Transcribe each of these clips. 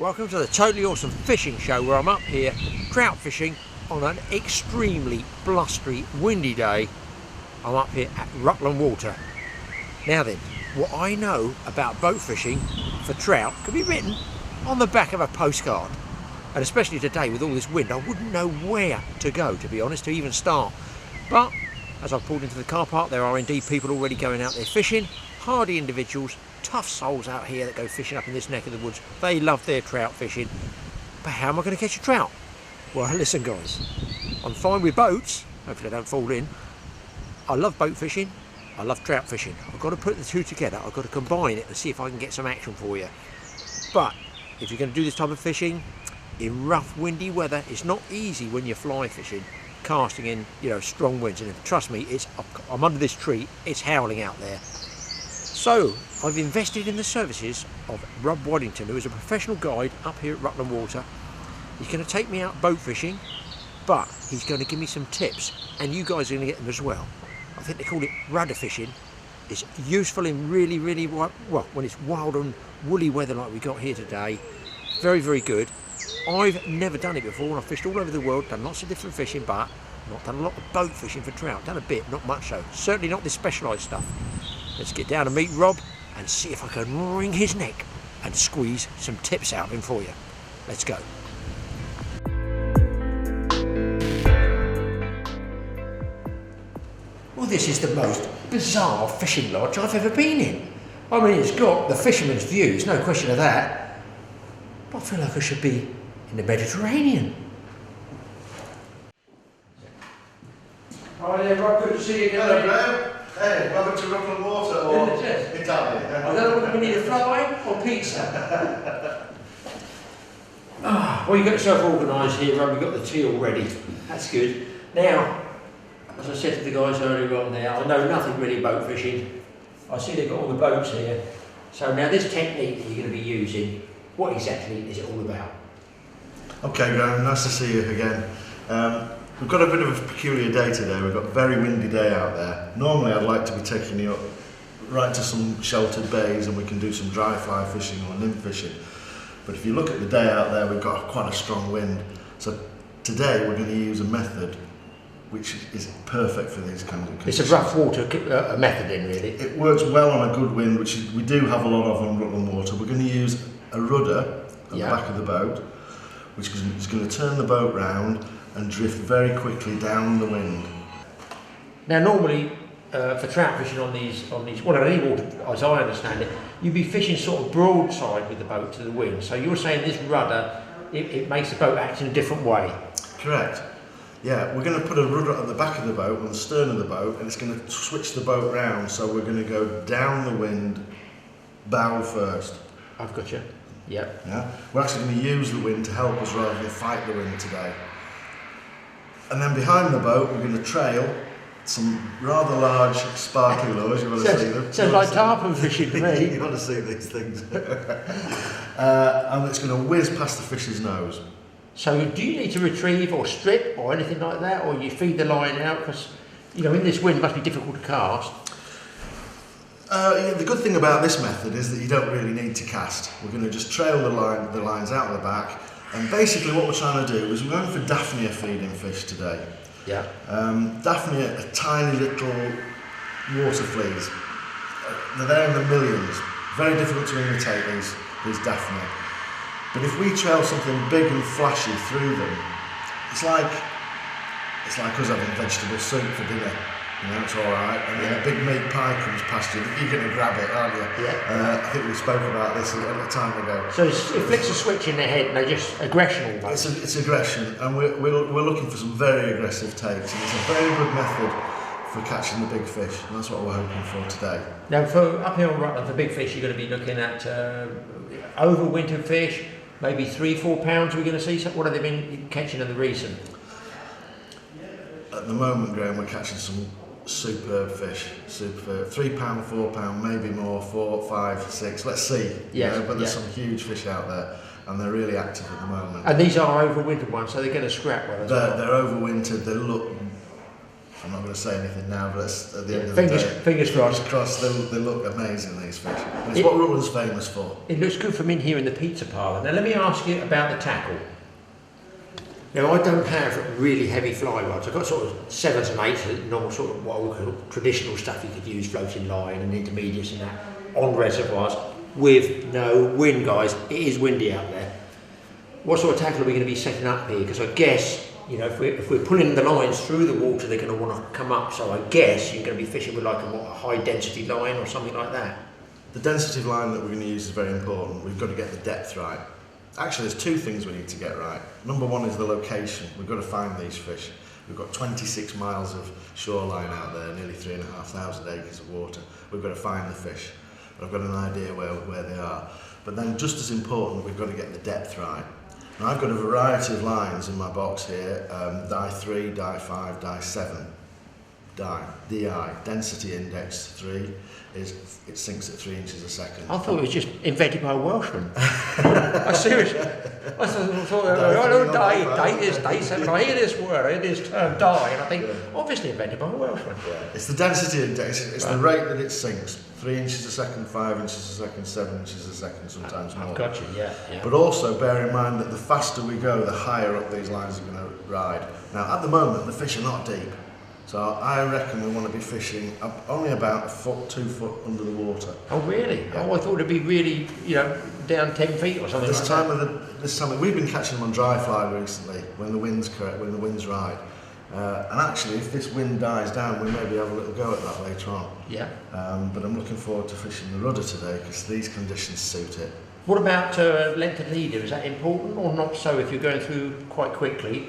Welcome to the totally awesome fishing show where I'm up here trout fishing on an extremely blustery, windy day. I'm up here at Rutland Water. Now then, what I know about boat fishing for trout can be written on the back of a postcard. And especially today with all this wind, I wouldn't know where to go, to be honest, to even start. But as I've pulled into the car park, there are indeed people already going out there fishing, hardy individuals, tough souls out here that go fishing up in this neck of the woods. They love their trout fishing. But how am I going to catch a trout? Well, listen guys, I'm fine with boats, hopefully I don't fall in. I love boat fishing, I love trout fishing. I've got to put the two together, I've got to combine it and see if I can get some action for you. But if you're going to do this type of fishing in rough windy weather, it's not easy when you're fly fishing, casting in, you know, strong winds. And trust me, I'm under this tree, it's howling out there. So I've invested in the services of Rob Waddington, who is a professional guide up here at Rutland Water. He's going to take me out boat fishing, but he's going to give me some tips, and you guys are going to get them as well. I think they call it rudder fishing. It's useful in really, well, when it's wild and woolly weather like we got here today. Very, very good. I've never done it before, and I've fished all over the world, done lots of different fishing, but not done a lot of boat fishing for trout. Done a bit, not much so. Certainly not this specialised stuff. Let's get down and meet Rob and see if I can wring his neck and squeeze some tips out of him for you. Let's go. Well, this is the most bizarre fishing lodge I've ever been in. I mean, it's got the fisherman's views, no question of that. But I feel like I should be in the Mediterranean. Hi there, Rob, good to see you again. Hello, Graeme. Hey, welcome to Rutland Water, or Italy. I don't know whether we need a fry or pizza. Well, you got yourself organised here, Rob. You've got the tea all ready. That's good. Now, as I said to the guys earlier on there, I know nothing really boat fishing. I see they've got all the boats here. So now this technique that you're going to be using, what exactly is it all about? Okay, Graeme, nice to see you again. We've got a bit of a peculiar day today. We've got a very windy day out there. Normally I'd like to be taking you up right to some sheltered bays and we can do some dry fly fishing or nymph fishing. But if you look at the day out there, we've got quite a strong wind. So today we're going to use a method which is perfect for these kinds of conditions. It's a rough water method then, really? It works well on a good wind, which we do have a lot of on Rutland Water. We're going to use a rudder at the back of the boat, which is going to turn the boat round and drift very quickly down the wind. Now normally for trout fishing on these, well, on any water, as I understand it, you'd be fishing sort of broadside with the boat to the wind. So you're saying this rudder, it makes the boat act in a different way? Correct. Yeah, we're going to put a rudder at the back of the boat, on the stern of the boat, and it's going to switch the boat round. So we're going to go down the wind, bow first. I've got you. Yep. Yeah. We're actually going to use the wind to help us rather than fight the wind today. And then behind the boat, we're going to trail some rather large sparkly lures. You want to see them? Sounds like tarpon fishing to me. You want to see these things. And it's going to whiz past the fish's nose. So do you need to retrieve or strip or anything like that, or you feed the line out? Because, you know, in this wind it must be difficult to cast. Yeah, the good thing about this method is that you don't really need to cast. We're going to just trail the lines out the back. And basically what we're trying to do is we're going for Daphnia feeding fish today. Yeah. Daphnia are tiny little water fleas. They're there in the millions. Very difficult to imitate these Daphnia. But if we trail something big and flashy through them, it's like us having vegetable soup for dinner. You know, it's all right. And then a big meat pie comes past you. You're going to grab it, aren't you? Yeah. I think we spoke about this a little time ago. So it flicks a switch in their head and they just aggression almost. It's aggression, and we're looking for some very aggressive takes, and it's a very good method for catching the big fish, and that's what we're hoping for today. Now, for up here on Rutland, for big fish, you're going to be looking at overwintered fish, maybe 3-4 pounds. We're going to see. What have they been catching in the recent? At the moment, Graeme, we're catching some superb fish, superb. £3, £4, maybe more, 4, 5, 6. Let's see. Yes, but there's some huge fish out there, and they're really active at the moment. And these are overwintered ones, so they're going to scrap well as well. They're overwintered. They look I'm not going to say anything now, but at the end of the day, fingers crossed, they look amazing, these fish. And it's what Rutland's famous for. It looks good from in here in the pizza parlour. Now let me ask you about the tackle. Now I don't have really heavy fly rods. I've got sort of 7s and 8s, normal sort of what I would call traditional stuff you could use, floating line and intermediates and that, on reservoirs with no wind, guys. It is windy out there. What sort of tackle are we going to be setting up here? Because I guess, you know, if we're pulling the lines through the water, they're going to want to come up. So I guess you're going to be fishing with like a high density line or something like that. The density of line that we're going to use is very important. We've got to get the depth right. Actually, there's 2 things we need to get right. Number 1 is the location. We've got to find these fish. We've got 26 miles of shoreline out there, nearly 3,500 acres of water. We've got to find the fish. I've got an idea where they are. But then just as important, we've got to get the depth right. Now I've got a variety of lines in my box here, dye 3, dye 5, dye 7. DI, density index 3, it sinks at 3 inches a second. I thought it was just invented by a Welshman. Seriously. I thought, I don't dye this, dye 7. I hear this word, I hear this term dye, and I think, obviously invented by a Welshman. Yeah. It's the density index, it's the rate that it sinks. 3 inches a second, 5 inches a second, 7 inches a second, sometimes more. I've got you, yeah. But also bear in mind that the faster we go, the higher up these lines are going to ride. Now at the moment, the fish are not deep. So I reckon we want to be fishing up only about 1 foot, 2 foot under the water. Oh really? Yeah. Oh, I thought it'd be really, you know, down 10 feet or something. This time we've been catching them on dry fly recently when the wind's correct, when the wind's right. And actually, if this wind dies down, we maybe have a little go at that later on. Yeah. But I'm looking forward to fishing the rudder today because these conditions suit it. What about length of leader? Is that important or not so if you're going through quite quickly?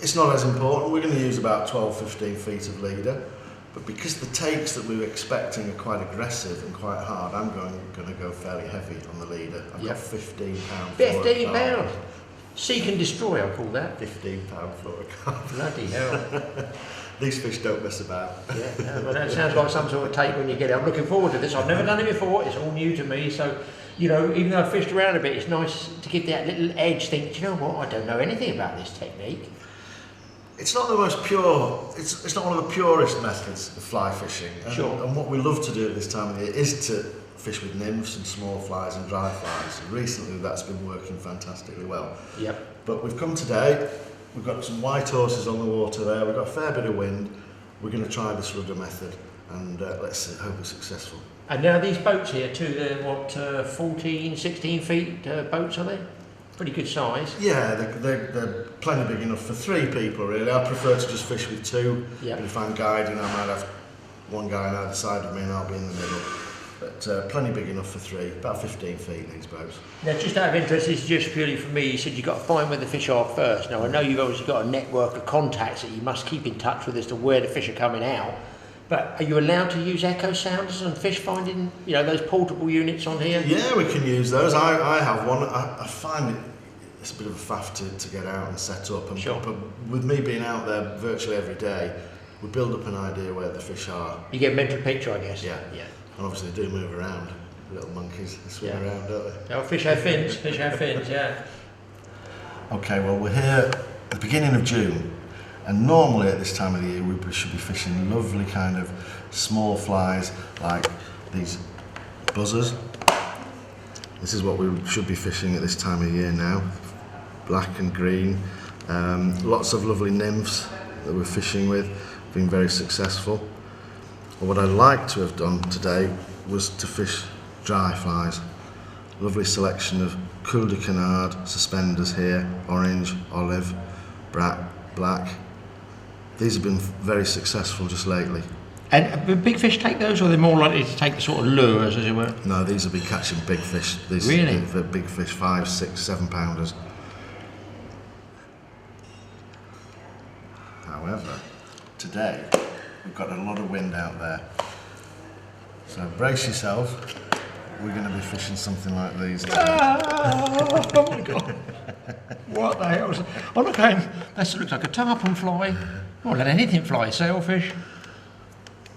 It's not as important. We're going to use about 12-15 feet of leader, but because the takes that we were expecting are quite aggressive and quite hard, I'm going to go fairly heavy on the leader. I've got 15 pound. 15 pounds. Seek and destroy, I call that. 15 pound fluorocarbon. Bloody hell. These fish don't mess about. Yeah, no, well, that sounds like some sort of take when you get it. I'm looking forward to this. I've never done it before. It's all new to me, so. You know, even though I've fished around a bit, it's nice to give that little edge. Think, do you know what? I don't know anything about this technique. It's not the most pure, it's not one of the purest methods of fly fishing. And what we love to do at this time of the year is to fish with nymphs and small flies and dry flies. And recently that's been working fantastically well. Yep. But we've come today, we've got some white horses on the water there, we've got a fair bit of wind. We're going to try this rudder method and let's hope it's successful. And now these boats here too, they're what, 14, 16 feet boats are they? Pretty good size. Yeah, they're plenty big enough for 3 people really. I prefer to just fish with 2. Yep. But if I'm guiding, I might have one guy on either side of me and I'll be in the middle. But plenty big enough for 3, about 15 feet these boats. Now just out of interest, this is just purely for me, you said you've got to find where the fish are first. Now I know you've obviously got a network of contacts that you must keep in touch with as to where the fish are coming out. But are you allowed to use echo sounders and fish finding, you know, those portable units on here? Yeah, we can use those. I have one. I find it's a bit of a faff to get out and set up. And sure. But with me being out there virtually every day, we build up an idea where the fish are. You get a mental picture, I guess. Yeah. Yeah. And obviously they do move around. Little monkeys, they swim around, don't they? Oh, fish have fins. Fish have fins, yeah. Okay, well we're here at the beginning of June. And normally at this time of the year we should be fishing lovely kind of small flies like these buzzers. This is what we should be fishing at this time of year now. Black and green. Lots of lovely nymphs that we're fishing with. Been very successful. But what I'd like to have done today was to fish dry flies. Lovely selection of Coeur de Canard suspenders here. Orange, olive, black. These have been very successful just lately. And do big fish take those, or are they more likely to take the sort of lures, as it were? No, these have been catching big fish. These really? The big fish, 5, 6, 7 pounders. However, today we've got a lot of wind out there. So brace yourself. We're going to be fishing something like these. Oh my God. What the hell? Oh look, that looks like a tarpon fly. Oh, let anything fly, sailfish.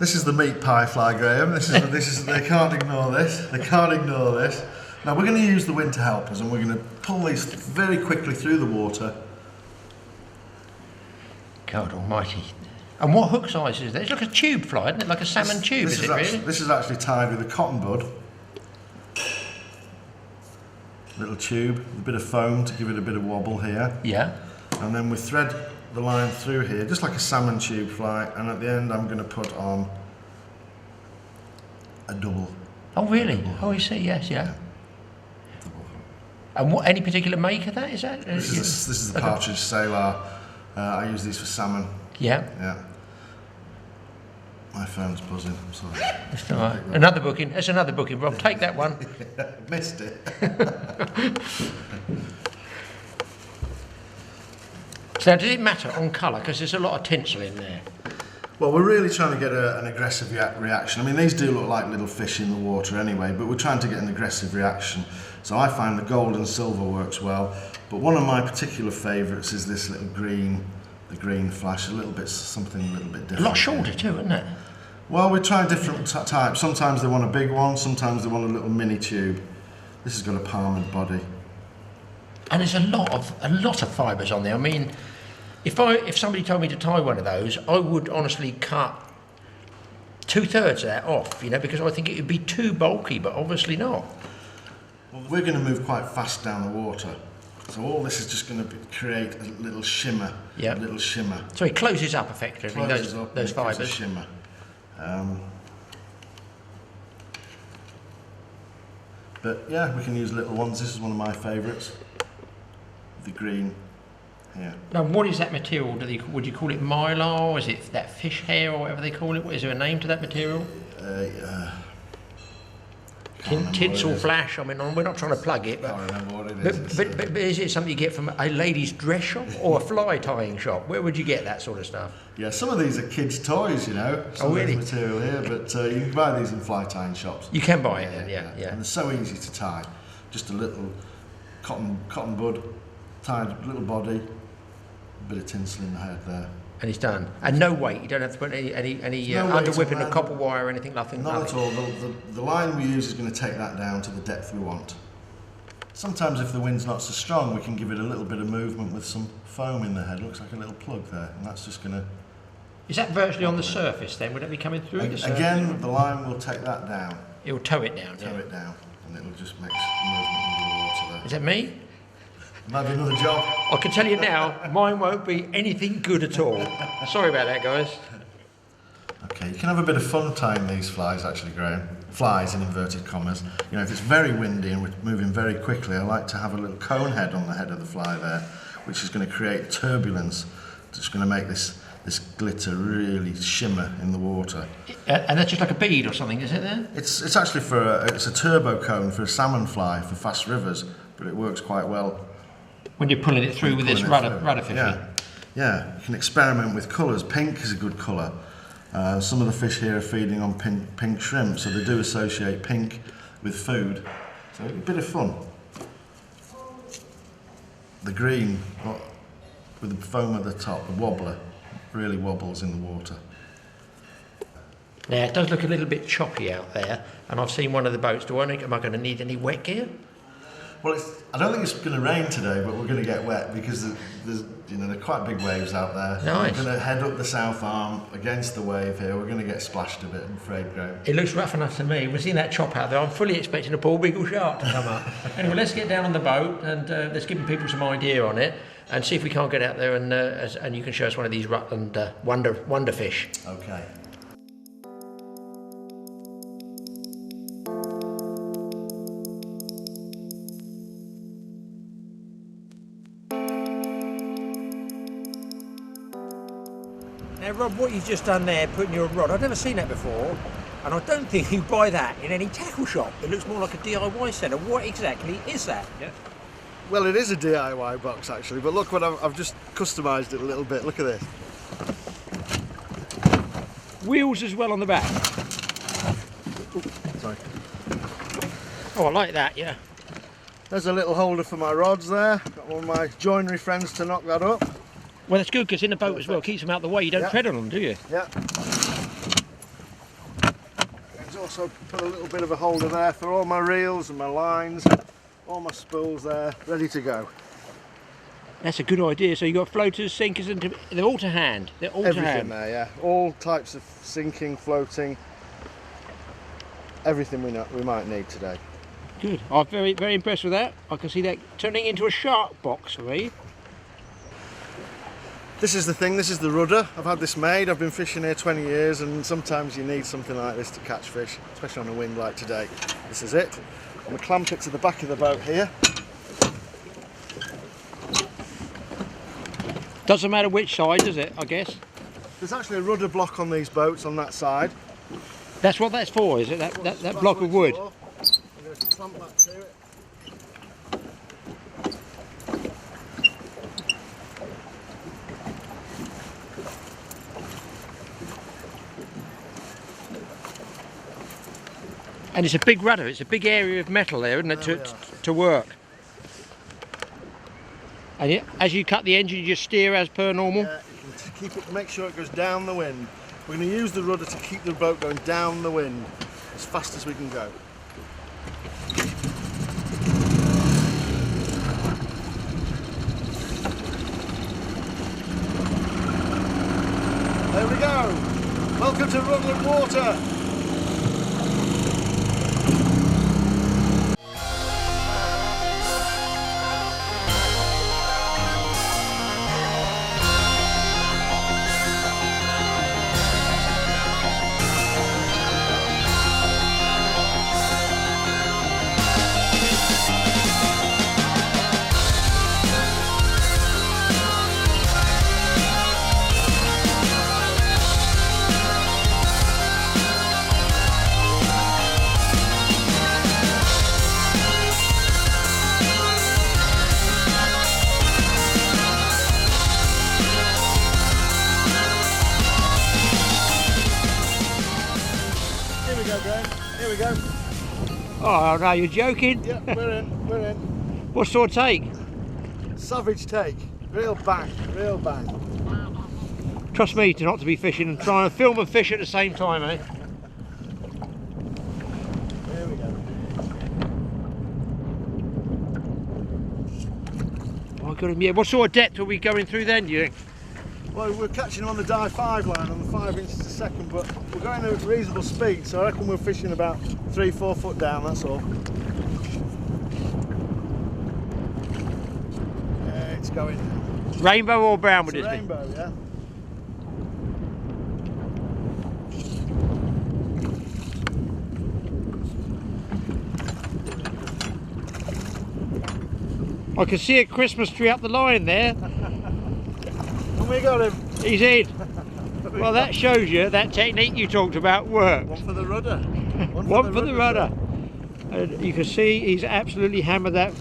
This is the meat pie fly, Graeme. This is. They can't ignore this. They can't ignore this. Now we're going to use the wind to help us, and we're going to pull these very quickly through the water. God Almighty! And what hook size is that? It's like a tube fly, isn't it? Like a salmon tube, is it really? This is actually tied with a cotton bud. Little tube, with a bit of foam to give it a bit of wobble here. Yeah. And then we thread the line through here, just like a salmon tube fly, and at the end I'm going to put on a double. Oh really? Oh, I see. Yes, yeah. And what? Any particular make of that? Is that? This is the partridge sailor. I use these for salmon. Yeah. Yeah. My phone's buzzing. I'm sorry. That's all right. Another booking. That's another booking, Rob. Take that one. Missed it. So now, does it matter on colour? Because there's a lot of tinsel in there. Well, we're really trying to get an aggressive reaction. I mean, these do look like little fish in the water anyway, but we're trying to get an aggressive reaction. So I find the gold and silver works well, but one of my particular favourites is this little green, the green flash, something a little bit different. A lot shorter too, isn't it? Well, we try different types. Sometimes they want a big one, sometimes they want a little mini tube. This has got a palmed body. And there's a lot of fibres on there. I mean, if somebody told me to tie one of those, I would honestly cut 2/3 of that off, you know, because I think it would be too bulky, but obviously not. Well, we're going to move quite fast down the water, so all this is just going to create a little shimmer. Yeah. A little shimmer. So it closes up effectively, those fibres. Shimmer. But yeah, we can use little ones. This is one of my favourites. The green. Yeah. Now, what is that material? Would you call it mylar? Is it that fish hair or whatever they call it? Is there a name to that material? Tinsel flash. I mean, we're not trying to plug it, but, I can't remember what it is. But is it something you get from a ladies' dress shop or a fly tying shop? Where would you get that sort of stuff? Yeah, some of these are kids' toys, you know. Some really? of this material here, but you can buy these in fly tying shops. You can buy it, then, yeah. And they're so easy to tie. Just a little cotton bud, tied little body, a bit of tinsel in the head there. And it's done. And no weight. You don't have to put any underwhipping of copper wire or anything. Nothing. Not at all. The line we use is going to take that down to the depth we want. Sometimes if the wind's not so strong, we can give it a little bit of movement with some foam in the head. It looks like a little plug there, and that's just going to... Is that virtually on the surface then? Would it be coming through the surface? Again, the line will take that down. It will tow it down. Tow it down, and it will just make movement under the water there. Is that me? Might be another job. I can tell you now, mine won't be anything good at all. Sorry about that, guys. Okay, you can have a bit of fun tying these flies, actually, Graeme. Flies in inverted commas. You know, if it's very windy and we're moving very quickly, I like to have a little cone head on the head of the fly there, which is going to create turbulence. It's going to make this glitter really shimmer in the water. And that's just like a bead or something, is it then? It's actually it's a turbo cone for a salmon fly for fast rivers, but it works quite well. When you're pulling it through with this rudder fishing. Yeah, you can experiment with colours. Pink is a good colour. Some of the fish here are feeding on pink shrimp, so they do associate pink with food. So a bit of fun. The green, with the foam at the top, the wobbler, really wobbles in the water. Now, it does look a little bit choppy out there, and I've seen one of the boats. Am I going to need any wet gear? Well, I don't think it's going to rain today, but we're going to get wet because there are quite big waves out there. Nice. We're going to head up the south arm against the wave here. We're going to get splashed a bit, I'm afraid, Graeme. It looks rough enough to me. We're seeing that chop out there. I'm fully expecting a bald beagle shark to come up. Anyway, let's get down on the boat and let's give people some idea on it and see if we can't get out there and you can show us one of these Rutland wonder fish. Okay. Now, Rob, what you've just done there, putting your rod, I've never seen that before, and I don't think you buy that in any tackle shop. It looks more like a DIY centre. What exactly is that? Yeah. Well, it is a DIY box actually, but look what I've just customised it a little bit. Look at this. Wheels as well on the back. Sorry. Oh, I like that, yeah. There's a little holder for my rods there. Got one of my joinery friends to knock that up. Well, that's good because in the boat as well, keeps them out of the way. You don't tread on them, do you? Yeah. There's also put a little bit of a holder there for all my reels and my lines, all my spools there, ready to go. That's a good idea. So you've got floaters, sinkers, and they're all to hand. They're all to Everything hand. there, yeah. All types of sinking, floating, everything we might need today. Good. I'm very, very impressed with that. I can see that turning into a shark box for me. This is the thing, this is the rudder. I've had this made, I've been fishing here 20 years, and sometimes you need something like this to catch fish, especially on a wind like today. This is it. I'm going to clamp it to the back of the boat here. Doesn't matter which side, does it, I guess? There's actually a rudder block on these boats on that side. That's what that's for, is it? That block of wood? I'm going to clamp that to it. And it's a big rudder, it's a big area of metal there, isn't it, to work? And as you cut the engine, you just steer as per normal? Yeah, you can keep it, make sure it goes down the wind. We're going to use the rudder to keep the boat going down the wind as fast as we can go. There we go! Welcome to Rutland Water! Here we go. Oh no, you're joking? Yeah, we're in. What sort of take? Savage take. Real bang, real bang. Trust me not to be fishing and trying to film and fish at the same time, eh? Here we go. Oh, got him. Yeah. What sort of depth are we going through then, do you think? Well, we're catching on the die 5 line on the 5 inches a second, but we're going at a reasonable speed, so I reckon we're fishing about 3-4 foot down, that's all. Yeah, it's going. Rainbow or brown would It's this a rainbow, yeah. I can see a Christmas tree up the line there. And we got him. He's in. Well, that shows you that technique you talked about works. One for the rudder. One for the rudder. And you can see he's absolutely hammered that.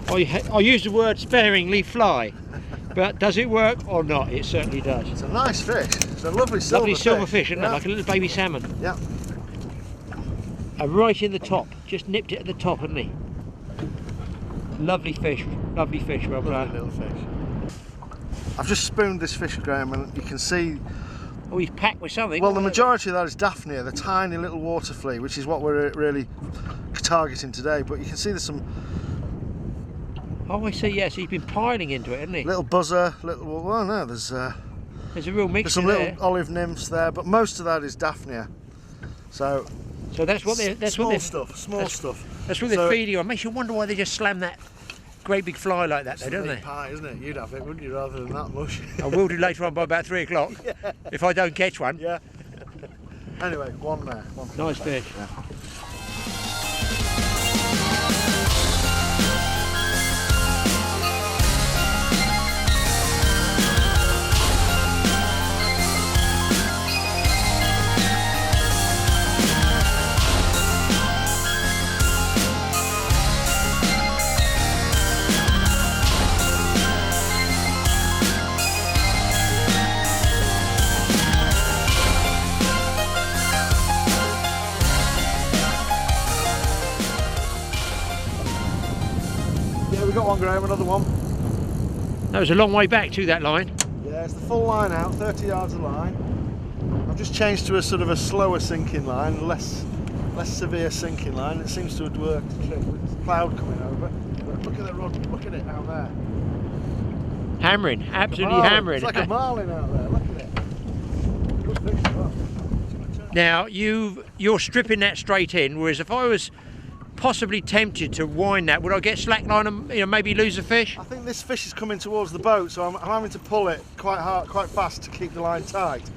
I use the word sparingly fly, but does it work or not? It certainly does. It's a nice fish. It's a lovely silver fish, isn't it? Like a little baby salmon. Yeah. And right in the top, just nipped it at the top, hasn't he? Lovely fish, Rob. Lovely little fish. I've just spooned this fish, Graeme, and you can see. Oh, he's packed with something. Well, the majority of that is Daphnia, the tiny little water flea, which is what we're really targeting today. But you can see there's some. Oh, I see. Yes, he's been piling into it, hasn't he? Little buzzer, little. Well, no, there's a real mix. There's some there. little olive nymphs there, but most of that is Daphnia. So that's what they're. That's small what they're, stuff. That's what they're feeding on. Makes you wonder why they just slam that great big fly like that, though, don't they? Pie, isn't it? You'd have it, wouldn't you, rather than that mush? I will do later on by about 3 o'clock. Yeah. If I don't catch one. Yeah. Anyway, one there. Nice fish. Yeah. Got one, Graeme, another one. That was a long way back to that line. Yeah, it's the full line out, 30 yards of line. I've just changed to a sort of a slower sinking line, less severe sinking line. It seems to have worked with this cloud coming over. But look at the rod, look at it out there. Hammering, absolutely Marlin. hammering. It's like a marlin out there, look at it. Good fish as well. Now you're stripping that straight in, whereas if I was possibly tempted to wind that, would I get slack line and maybe lose a fish? I think this fish is coming towards the boat, so I'm having to pull it quite hard, quite fast to keep the line tight.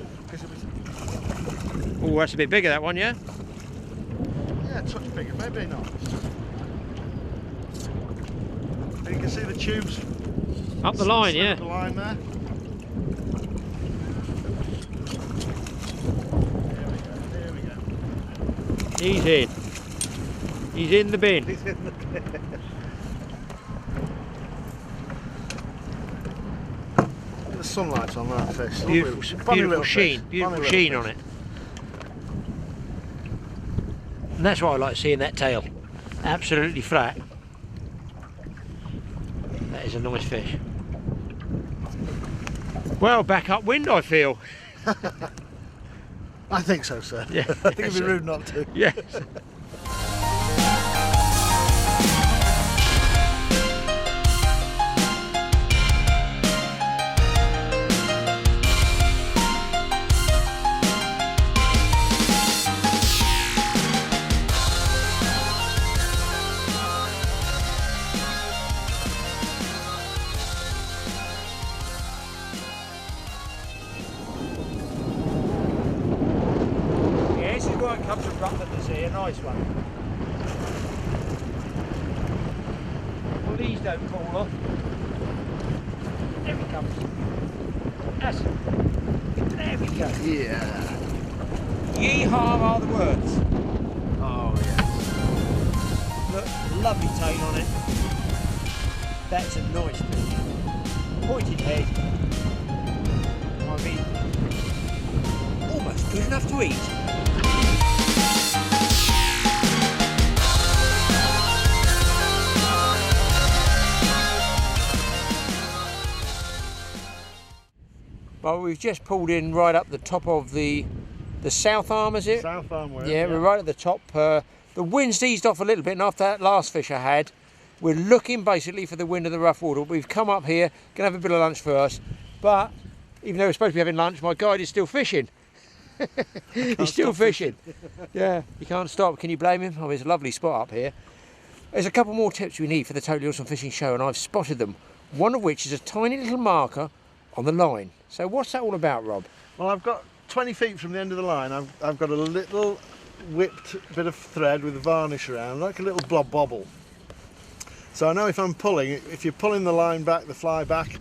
Oh, that's a bit bigger, that one, yeah? Yeah, a touch bigger, maybe not. And you can see the tubes Up the line, yeah. The line there. There we go. He's in. He's in the bin. He's in the bin. The sunlight's on that fish. Beautiful sheen. Beautiful sheen on it. And that's why I like seeing that tail. Absolutely flat. That is a nice fish. Well, back upwind, I feel. I think so, sir. Yeah. I think it'd be rude not to. Yes. Comes from Rutland Reservoir, a nice one. Well, these don't fall off. There he comes. That's it. There we go. Yeah. Yeehaw are the words. Oh, yes. Look, lovely tail on it. That's a nice fish. Pointed head. I mean, almost good enough to eat. Well, we've just pulled in right up the top of the south arm, is it? South arm, yeah, we're right at the top. The wind's eased off a little bit, and after that last fish I had, we're looking basically for the wind of the rough water. We've come up here, gonna have a bit of lunch first, but even though we're supposed to be having lunch, my guide is still fishing. He's still fishing. Yeah, you can't stop. Can you blame him? Oh, it's a lovely spot up here. There's a couple more tips we need for the Totally Awesome Fishing Show, and I've spotted them. One of which is a tiny little marker on the line. So what's that all about, Rob? Well, I've got 20 feet from the end of the line. I've got a little whipped bit of thread with a varnish around, like a little blob bobble. So I know if I'm pulling, if you're pulling the line back, the fly back,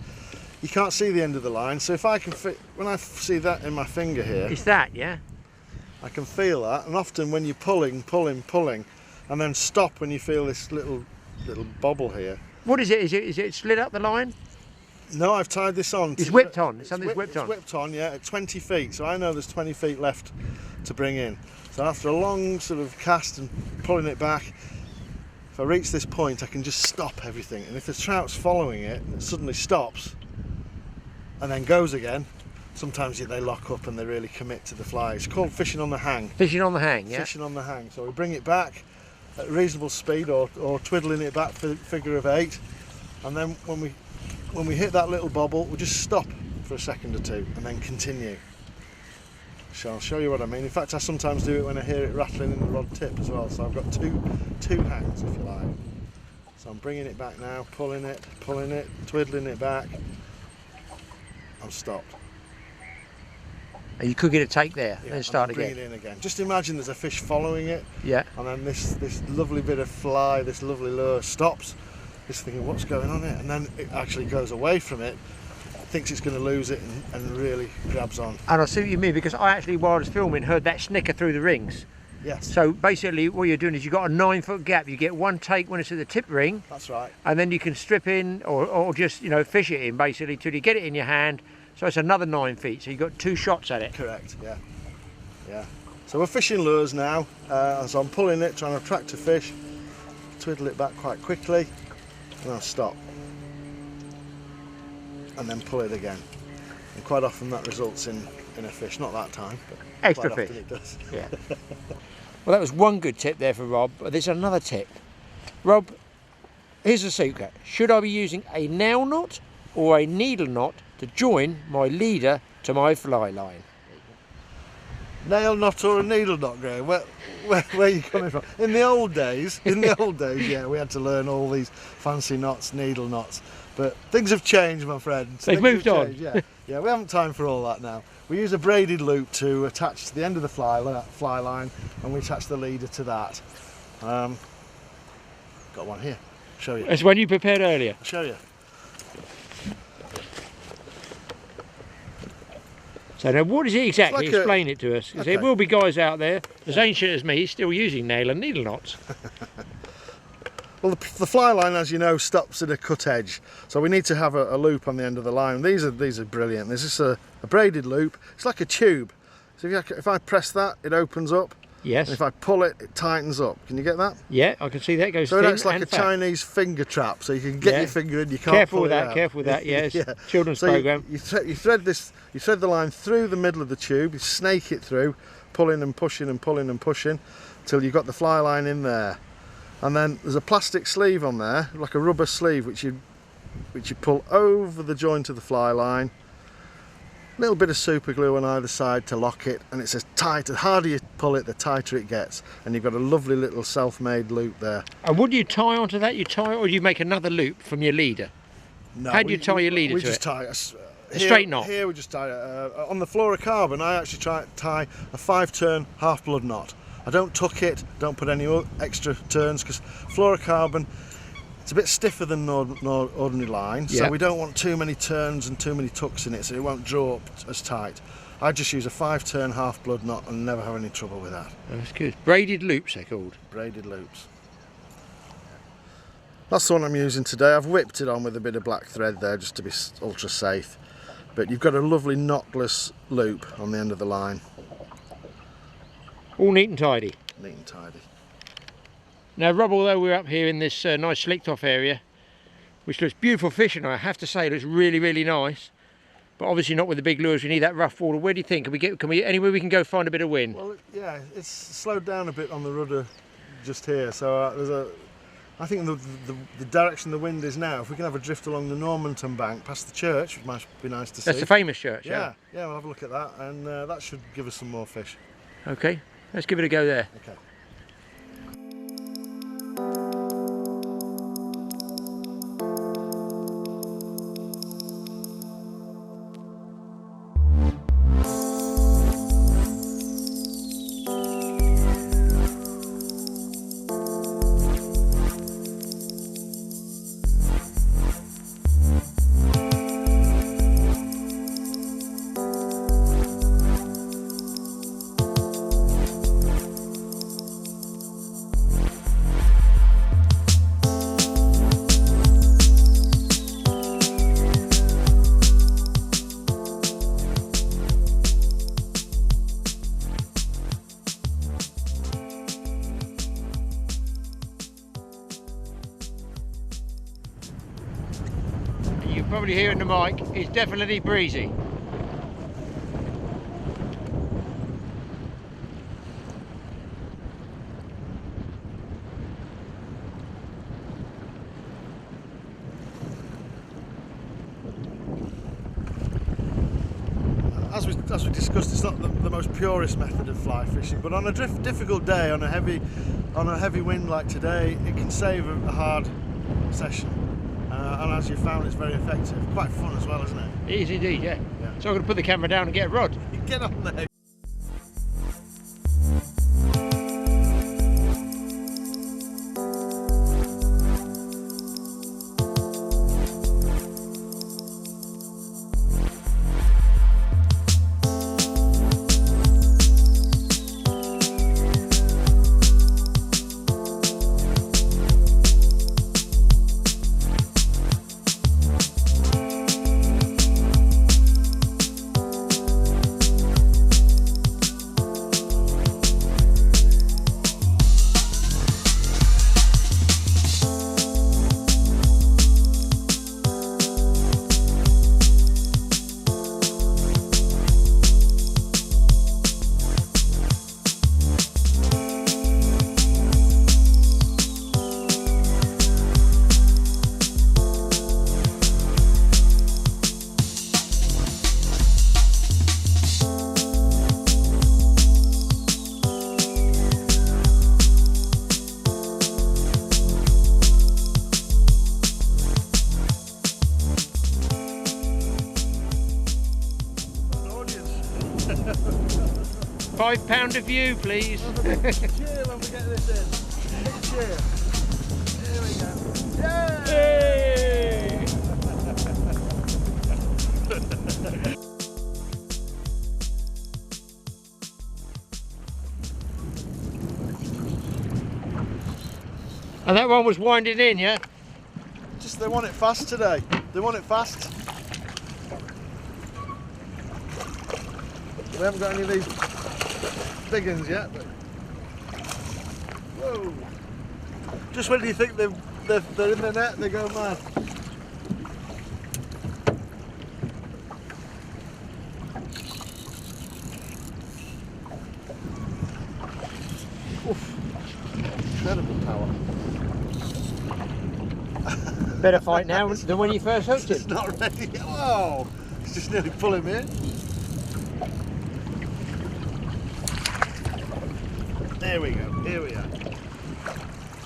you can't see the end of the line. So if I can fit, when I see that in my finger here, It's that, yeah? I can feel that. And often when you're pulling, and then stop when you feel this little bobble here. What is it? Is it slid up the line? No, I've tied this on. It's whipped on. Something's whipped on. It's whipped on, yeah, at 20 feet. So I know there's 20 feet left to bring in. So after a long sort of cast and pulling it back, if I reach this point, I can just stop everything. And if the trout's following it, and it suddenly stops and then goes again, sometimes they lock up and they really commit to the fly. It's called fishing on the hang. Fishing on the hang, yeah? Fishing on the hang. So we bring it back at reasonable speed, or twiddling it back for figure of 8, and then when we hit that little bobble, we just stop for a second or two and then continue. So I'll show you what I mean. In fact, I sometimes do it when I hear it rattling in the rod tip as well. So I've got two hangs, if you like. So I'm bringing it back now, pulling it, twiddling it back. I'm stopped. And you could get a take there, Yeah, then start bring again. it in again. Just imagine there's a fish following it. Yeah. And then this lovely bit of fly, this lovely lure stops. It's thinking, what's going on here? And then it actually goes away from it, thinks it's going to lose it, and really grabs on. And I see what you mean, because I actually, while I was filming, heard that snicker through the rings. Yes. So basically what you're doing is you've got a 9-foot gap. You get one take when it's at the tip ring. That's right. And then you can strip in or just, fish it in basically till you get it in your hand. So it's another 9 feet. So you've got 2 shots at it. Correct, yeah. Yeah. So we're fishing lures now. So I'm pulling it, trying to attract a fish, twiddle it back quite quickly, and I'll stop. And then pull it again. And quite often that results in a fish. Not that time, but Extra quite fish. often it does. Yeah. Well, that was one good tip there for Rob, but there's another tip. Rob, here's the secret. Should I be using a nail knot or a needle knot to join my leader to my fly line. Nail knot or a needle knot, Graeme? Where are you coming from? In the old days, yeah, we had to learn all these fancy knots, needle knots. But things have changed, my friend. They've moved on. Yeah, yeah, we haven't time for all that now. We use a braided loop to attach to the end of the fly line, and we attach the leader to that. Got one here. Show you. That's one you prepared earlier. I'll show you. So now what is it exactly? Like Explain it to us. 'Cause there will be guys out there as ancient as me still using nail and needle knots. Well, the fly line, as you know, stops at a cut edge, so we need to have a loop on the end of the line. These are brilliant. This is a braided loop. It's like a tube. So if I press that, it opens up. Yes. And if I pull it, it tightens up. Can you get that? Yeah, I can see that. It goes so thin it's like and a fat. Chinese finger trap, so you can get your finger in, you can't Careful pull with it that. out. Careful with that. Yes. Yeah. Children's So program. you thread the line through the middle of the tube. You snake it through, pulling and pushing and pulling and pushing, till you've got the fly line in there. And then there's a plastic sleeve on there, like a rubber sleeve, which you pull over the joint of the fly line. A little bit of super glue on either side to lock it, and it's as tight. The harder you pull it, the tighter it gets, and you've got a lovely little self-made loop there. And what do you tie onto that? You tie, or do you make another loop from your leader? No, How do you tie your leader we to just it? tie A straight knot. Here we just tie on the fluorocarbon. I actually tie a 5-turn half-blood knot. I don't tuck it, don't put any extra turns, because fluorocarbon, it's a bit stiffer than ordinary line, so we don't want too many turns and too many tucks in it, so it won't draw up as tight. I just use a 5-turn half-blood knot and never have any trouble with that. That's good. Braided loops, they're called. Braided loops. That's the one I'm using today. I've whipped it on with a bit of black thread there just to be ultra safe, but you've got a lovely knotless loop on the end of the line. All neat and tidy. Neat and tidy. Now Rob, although we're up here in this nice slicked off area, which looks beautiful fishing, I have to say it looks really, really nice, but obviously not with the big lures. We need that rough water. Where do you think? Can we anywhere we can go find a bit of wind? Well, yeah, it's slowed down a bit on the rudder just here, so I think the direction the wind is now, if we can have a drift along the Normanton bank past the church, which might be nice to see. That's the famous church, yeah, we'll have a look at that, and that should give us some more fish. Okay, let's give it a go there. Okay. You can probably hear in the mic, it's definitely breezy. As we discussed, it's not the most purest method of fly fishing, but on a difficult day, on a heavy wind like today, it can save a hard session. And as you found, it's very effective. Quite fun as well, isn't it? It is indeed, yeah. So I'm going to put the camera down and get a rod. Get on there. £5 a view, please. Cheer when we get this in. Big cheer. Here we go. Hey! And that one was winding in, yeah? Just they want it fast today. They want it fast. We haven't got any of these big ones yet, but whoa! Just when you think they're in the net, they go mad. Oof. Incredible power. Better fight now than when you first hooked It's it. not ready yet. Whoa! It's just nearly pulling me in. There we go, here we are.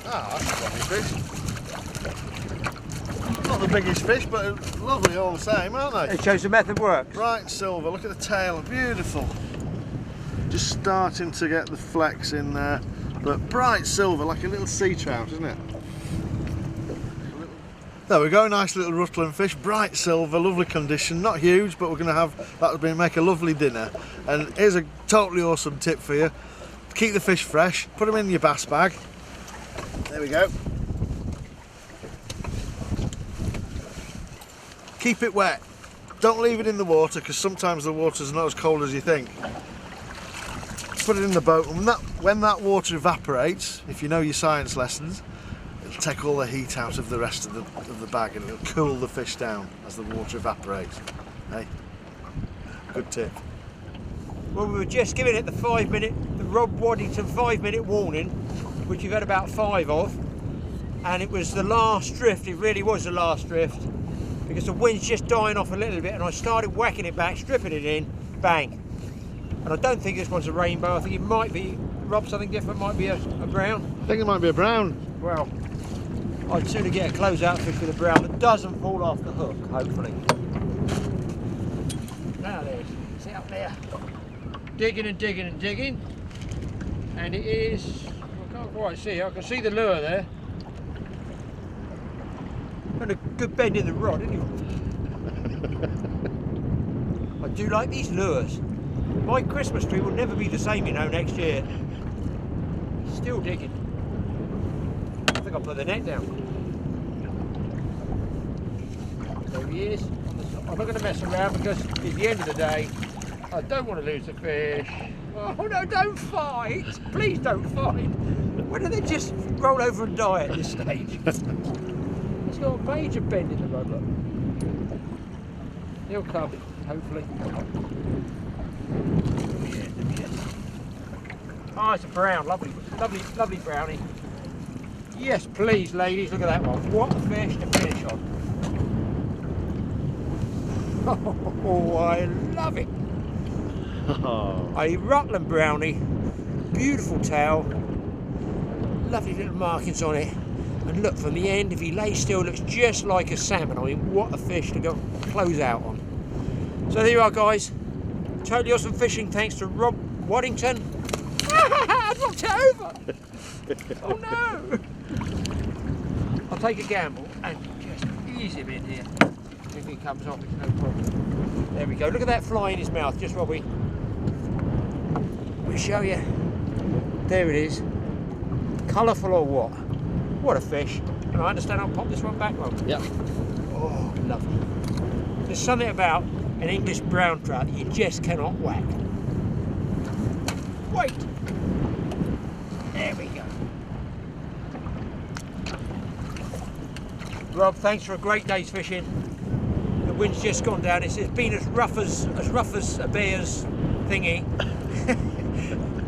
Ah, that's a lovely fish. Not the biggest fish, but lovely all the same, aren't they? It shows the method works. Bright silver, look at the tail, beautiful. Just starting to get the flecks in there, but bright silver, like a little sea trout, isn't it? There we go, nice little Rutland fish, bright silver, lovely condition, not huge, but we're going to have, that would make a lovely dinner. And here's a totally awesome tip for you. Keep the fish fresh, put them in your bass bag. There we go. Keep it wet. Don't leave it in the water, because sometimes the water's not as cold as you think. Put it in the boat, and when that water evaporates, if you know your science lessons, it'll take all the heat out of the rest of the bag, and it'll cool the fish down as the water evaporates. Hey, good tip. Well, we were just giving it the Rob Waddington 5-minute warning, which you've had about 5 of, and it was the last drift. It really was the last drift, because the wind's just dying off a little bit, and I started whacking it back, stripping it in, bang. And I don't think this one's a rainbow. I think it might be, Rob, something different, might be a brown. I think it might be a brown. Well, I'd sooner get a close-out fish with a brown that doesn't fall off the hook, hopefully. Now there's, it's out there. Digging and digging and digging. And it is, I can't quite see, I can see the lure there. And a good bend in the rod, isn't it? I do like these lures. My Christmas tree will never be the same, you know, next year. Still digging. I think I'll put the net down. There he is. I'm not going to mess around, because it's the end of the day. I don't want to lose the fish. Oh no, don't fight! Please don't fight! Why don't they just roll over and die at this stage? It's got a major bend in the rod, look. He'll come, hopefully. Oh, it's a brown, lovely, lovely, lovely brownie. Yes, please, ladies, look at that one. What a fish to finish on. Oh, I love it. A Rutland brownie, beautiful tail, lovely little markings on it, and look, from the end, if he lays still, looks just like a salmon. I mean, what a fish to go close out on. So there you are, guys. Totally awesome fishing, thanks to Rob Waddington. I knocked it over. Oh no. I'll take a gamble and just ease him in here. If he comes off, it's no problem. There we go. Look at that fly in his mouth, just Robbie. We'll show you. There it is. Colourful or what? What a fish. And I understand I'll pop this one back, Rob. Yep. Oh, lovely. There's something about an English brown trout that you just cannot whack. Wait. There we go. Rob, thanks for a great day's fishing. The wind's just gone down. It's been as rough as a bear's thingy.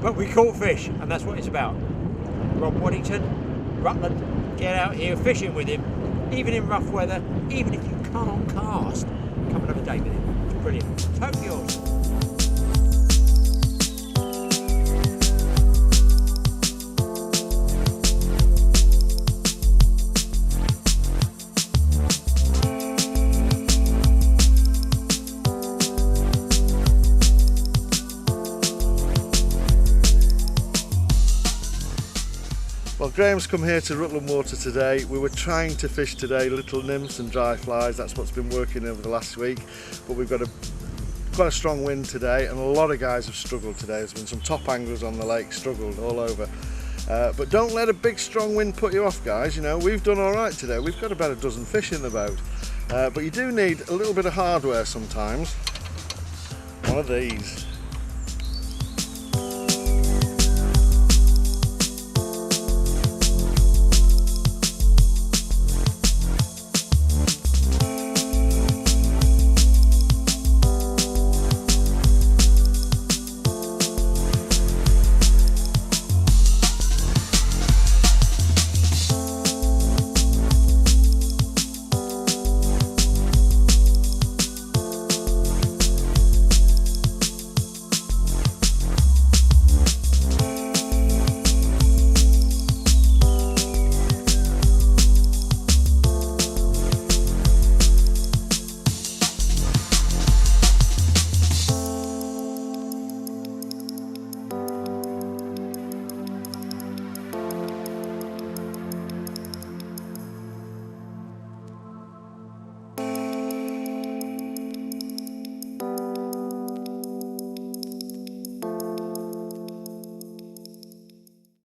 But we caught fish, and that's what it's about. Rob Waddington, Rutland, get out here fishing with him, even in rough weather, even if you can't cast. Come another day with him. It's brilliant. Totally awesome. Graeme's come here to Rutland Water today. We were trying to fish today little nymphs and dry flies. That's what's been working over the last week, but we've got quite a strong wind today, and a lot of guys have struggled today. There's been some top anglers on the lake, struggled all over. But don't let a big strong wind put you off, guys. You know, we've done all right today. We've got about a dozen fish in the boat, but you do need a little bit of hardware sometimes. One of these.